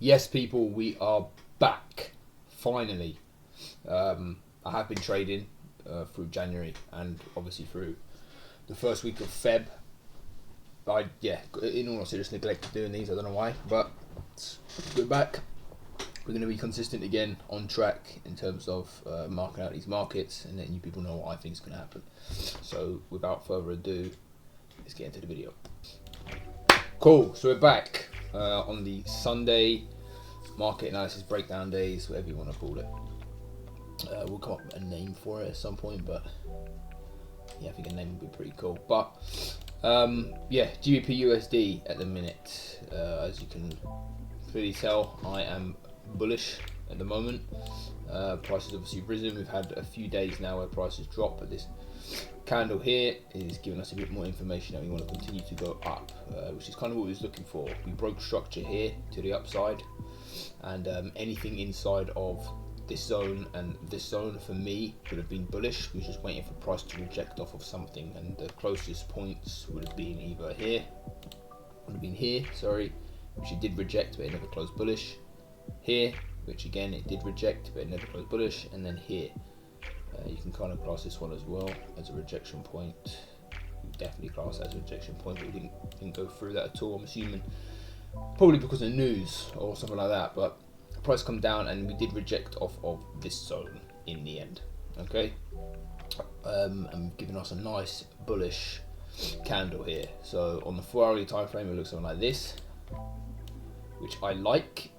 Yes, people, we are back finally. I have been trading through January and obviously through the first week of Feb. In all honesty, I just neglected doing these. I don't know why, but we're back. We're going to be consistent again, on track in terms of marking out these markets, and letting you people know what I think is going to happen. So, without further ado, let's get into the video. Cool. So we're back on the Sunday market analysis breakdown days, whatever you want to call it. We'll come up with a name for it at some point, but yeah, I think a name would be pretty cool. But GBP USD at the minute, as you can clearly tell, I am bullish at the moment. Price has obviously risen. We've had a few days now where prices drop, but this candle here is giving us a bit more information that we want to continue to go up, which is kind of what we was looking for. We broke structure here to the upside, and anything inside of this zone and this zone for me would have been bullish. We were just waiting for price to reject off of something, and the closest points would have been either here, which it did reject but it never closed bullish, here, which again it did reject but it never closed bullish, and then here. You can kind of class this one as well as a rejection point. You definitely class that as a rejection point, but we didn't go through that at all. I'm assuming probably because of news or something like that, but the price come down and we did reject off of this zone in the end. Okay, and giving us a nice bullish candle here. So on the 4-hourly time frame, it looks something like this, which I like.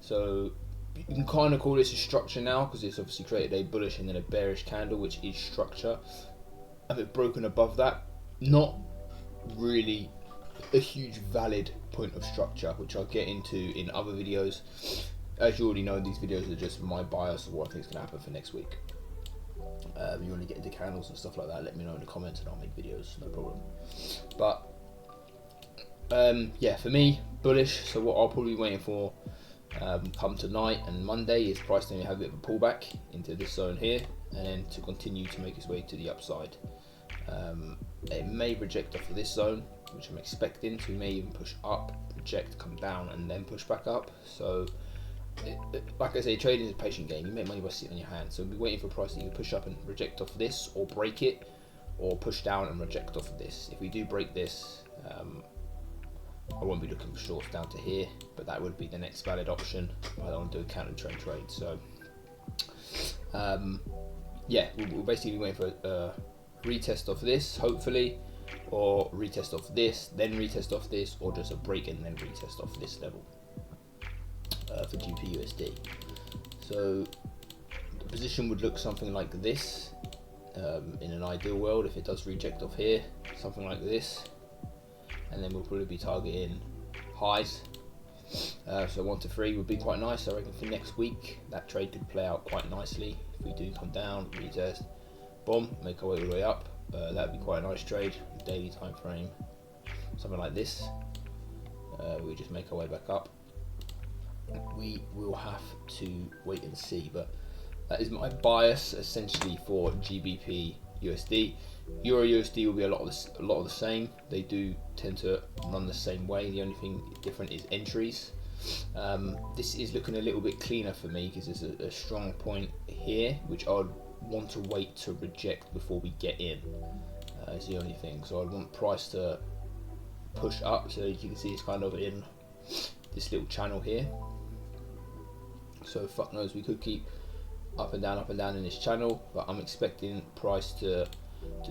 So you can kind of call this a structure now, because it's obviously created a bullish and then a bearish candle, which is structure. A bit broken above that, not really a huge valid point of structure, which I'll get into in other videos. As you already know, these videos are just my bias of what I think is going to happen for next week. You want to get into candles and stuff like that, let me know in the comments and I'll make videos, no problem. But for me, bullish. So what I'll probably be waiting for come tonight and Monday is price to have a bit of a pullback into this zone here, and then to continue to make its way to the upside. It may reject off of this zone, which I'm expecting, so we may even push up, reject, come down, and then push back up. So like I say, trading is a patient game. You make money by sitting on your hands, so we'll be waiting for price to either push up and reject off this, or break it, or push down and reject off of this. If we do break this, I won't be looking for shorts down to here, but that would be the next valid option. I don't want to do a counter trend trade. So we'll basically be waiting for a retest of this, hopefully, or retest off this, then retest off this, or just a break and then retest off this level for GBP USD. So the position would look something like this in an ideal world. If it does reject off here, something like this, and then we'll probably be targeting highs. So 1 to 3 would be quite nice. I reckon for next week that trade could play out quite nicely. If we do come down, retest, boom, make our way all the way up, that'd be quite a nice trade. Daily time frame, something like this. We just make our way back up. We will have to wait and see, but that is my bias essentially for GBP USD. Euro USD will be a lot of the same. They do tend to run the same way. The only thing different is entries. This is looking a little bit cleaner for me because there's a strong point here, which I would want to wait to reject before we get in. Is the only thing. So I want price to push up. So you can see it's kind of in this little channel here. So fuck knows, we could keep up and down in this channel, but I'm expecting price to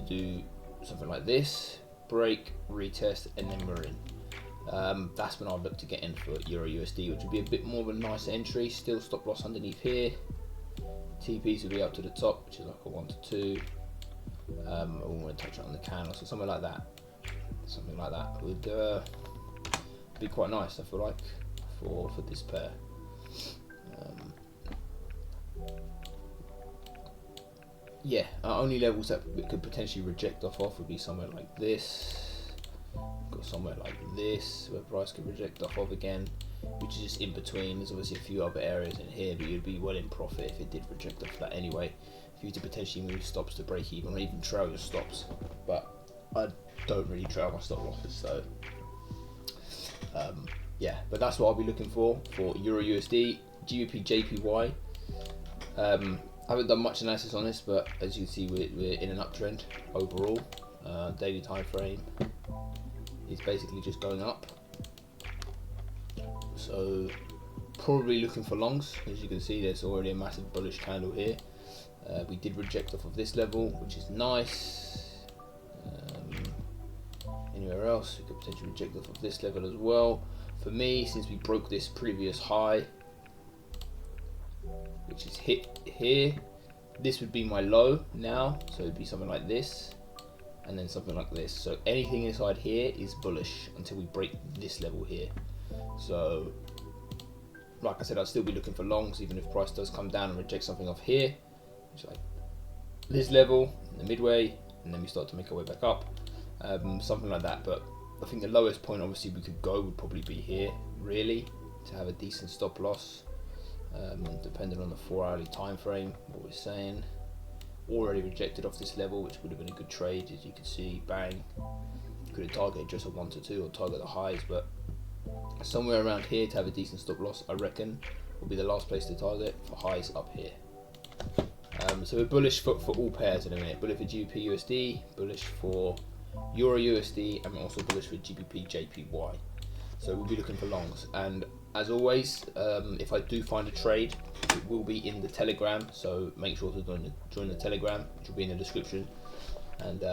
do something like this, break, retest, and then we're in. That's when I'll look to get in for Euro USD, which would be a bit more of a nice entry. Still stop loss underneath here. TPs will be up to the top, which is like a 1 to 2. I won't want to touch it on the candle, so something like that. Something like that would be quite nice, I feel like, for this pair. Only levels that we could potentially reject off would be somewhere like this. Got somewhere like this where price could reject off of again, which is just in between. There's obviously a few other areas in here, but you'd be well in profit if it did reject off that anyway. If you were to potentially move stops to break even, or even trail your stops, but I don't really trail my stop losses, so yeah, but that's what I'll be looking for Euro USD, GBP JPY. I haven't done much analysis on this, but as you can see, we're in an uptrend overall. Daily time frame is basically just going up, so probably looking for longs. As you can see, there's already a massive bullish candle here. We did reject off of this level, which is nice. Anywhere else, we could potentially reject off of this level as well. For me, since we broke this previous high, which is hit here, this would be my low now, so it'd be something like this, and then something like this. So anything inside here is bullish until we break this level here. So like I said, I'll still be looking for longs, even if price does come down and reject something off here, which is like this level in the midway, and then we start to make our way back up, something like that. But I think the lowest point obviously we could go would probably be here, really, to have a decent stop loss, depending on the 4-hourly time frame. What we're saying, already rejected off this level, which would have been a good trade. As you can see, bang, could have targeted just a 1 to 2 or target the highs, but somewhere around here to have a decent stop loss, I reckon, will be the last place to target for highs up here. So we're bullish for all pairs in a minute. Bullish for GBP USD, bullish for Euro USD, and also bullish for GBP JPY. So we'll be looking for longs. And as always, if I do find a trade, it will be in the Telegram. So make sure to join the Telegram, which will be in the description. And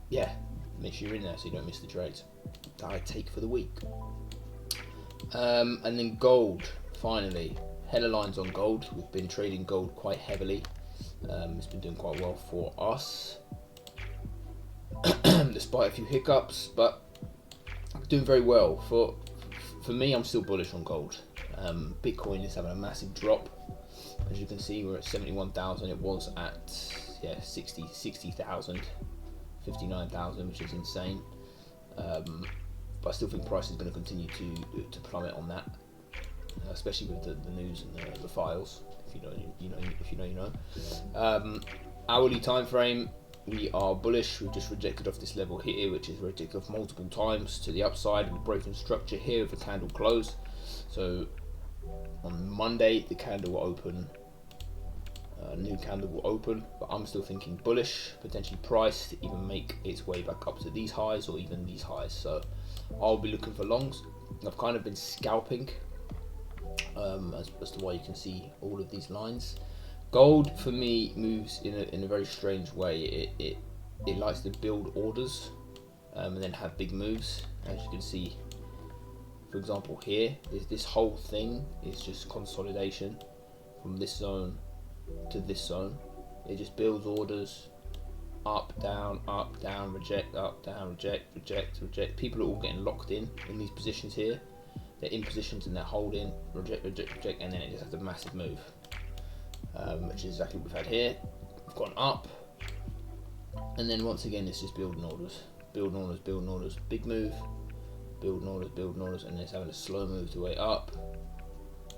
yeah, make sure you're in there so you don't miss the trades that I take for the week. And then gold, finally, hella lines on gold. We've been trading gold quite heavily. It's been doing quite well for us, despite a few hiccups, but doing very well. For me, I'm still bullish on gold. Bitcoin is having a massive drop. As you can see, we're at 71,000. It was at 60,000, 59,000, which is insane. But I still think price is going to continue to plummet on that, especially with the news and the files. If you know, you know. If you know, you know. Hourly time frame, we are bullish. We've just rejected off this level here, which is rejected off multiple times to the upside. We're breaking structure here with a candle close. So on Monday, the candle will open. A new candle will open, but I'm still thinking bullish. Potentially price to even make its way back up to these highs or even these highs. So I'll be looking for longs. I've kind of been scalping, as to why you can see all of these lines. Gold for me moves in a very strange way. It likes to build orders and then have big moves. As you can see, for example, here, this whole thing is just consolidation from this zone to this zone. It just builds orders, up, down, reject, up, down, reject, reject, reject. People are all getting locked in these positions here. They're in positions and they're holding, reject, reject, reject, and then it just has a massive move, which is exactly what we've had here. We've gone up, and then once again it's just building orders, building orders, building orders, big move, building orders, and then it's having a slow move to way up,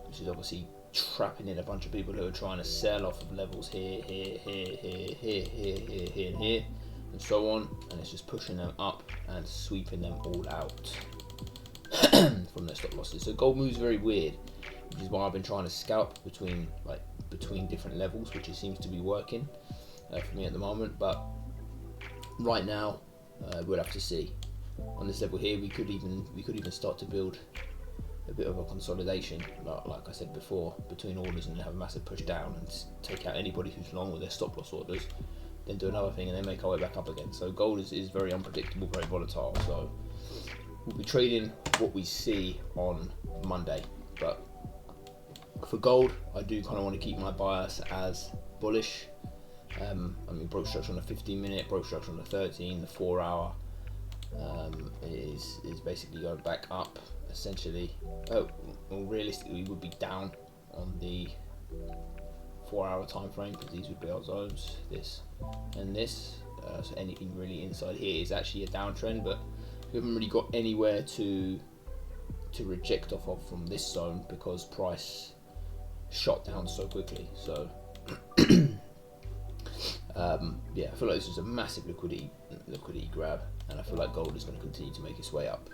which is obviously trapping in a bunch of people who are trying to sell off of levels here, and so on, and it's just pushing them up and sweeping them all out from their stop losses. So gold moves very weird, which is why I've been trying to scalp between different levels, which it seems to be working for me at the moment. But right now, we'll have to see. On this level here, we could even start to build a bit of a consolidation, like I said before, between orders, and have a massive push down and take out anybody who's long with their stop loss orders, then do another thing and then make our way back up again. So gold is very unpredictable, very volatile. So we'll be trading what we see on Monday. But for gold, I do kind of want to keep my bias as bullish. I mean, broke structure on the 15-minute, broke structure on the 13, the 4-hour is basically going back up. Essentially, well, realistically, we would be down on the 4-hour time frame, because these would be our zones, this and this. So anything really inside here is actually a downtrend, but we haven't really got anywhere to reject off of from this zone because price shot down so quickly. So yeah, I feel like this is a massive liquidity grab, and I feel like gold is going to continue to make its way up.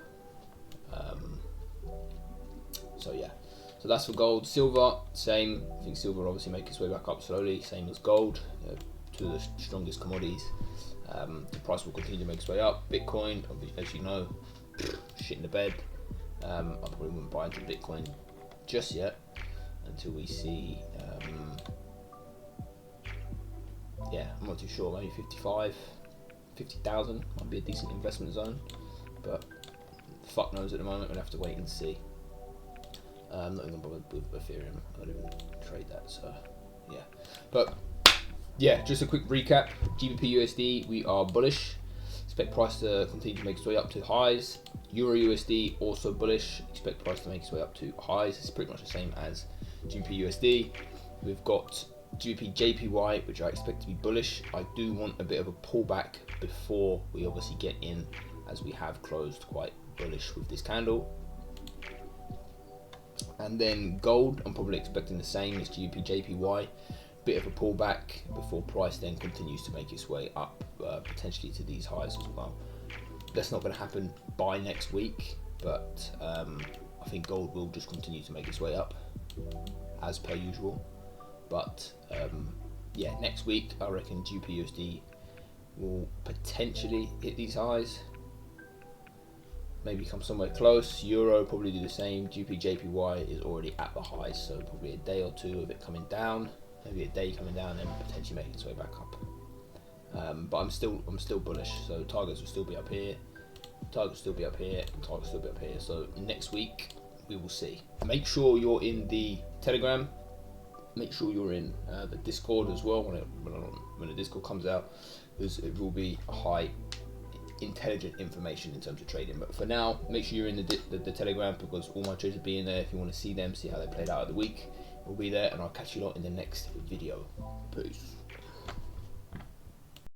So yeah, so that's for gold. Silver, same. I think silver obviously make its way back up slowly, same as gold, two of the strongest commodities. The price will continue to make its way up. Bitcoin, as you know, shit in the bed. I probably wouldn't buy into Bitcoin just yet until we see, yeah, I'm not too sure, maybe 50,000 might be a decent investment zone, but fuck knows at the moment. We'll have to wait and see. I'm not even bothered with Ethereum. I don't even trade that, so yeah. But yeah, just a quick recap. GBP USD, we are bullish. Expect price to continue to make its way up to highs. Euro USD, also bullish. Expect price to make its way up to highs. It's pretty much the same as GBP USD. We've got GBP JPY, which I expect to be bullish. I do want a bit of a pullback before we obviously get in, as we have closed quite bullish with this candle. And then gold, I'm probably expecting the same as GBP JPY. Bit of a pullback before price then continues to make its way up, potentially to these highs as well. That's not going to happen by next week, but I think gold will just continue to make its way up as per usual. But yeah, next week I reckon GBP USD will potentially hit these highs, maybe come somewhere close. Euro probably do the same. GBP JPY is already at the highs, so probably a day or two of it coming down, maybe a day coming down, and potentially making its way back up. But I'm still bullish. So targets will still be up here, targets will still be up here, and targets will still be up here. So next week we will see. Make sure you're in the Telegram. Make sure you're in the Discord as well when the Discord comes out, because it will be high intelligent information in terms of trading. But for now, make sure you're in the Telegram, because all my trades will be in there. If you want to see them, see how they played out of the week, it will be there. And I'll catch you lot in the next video. Peace.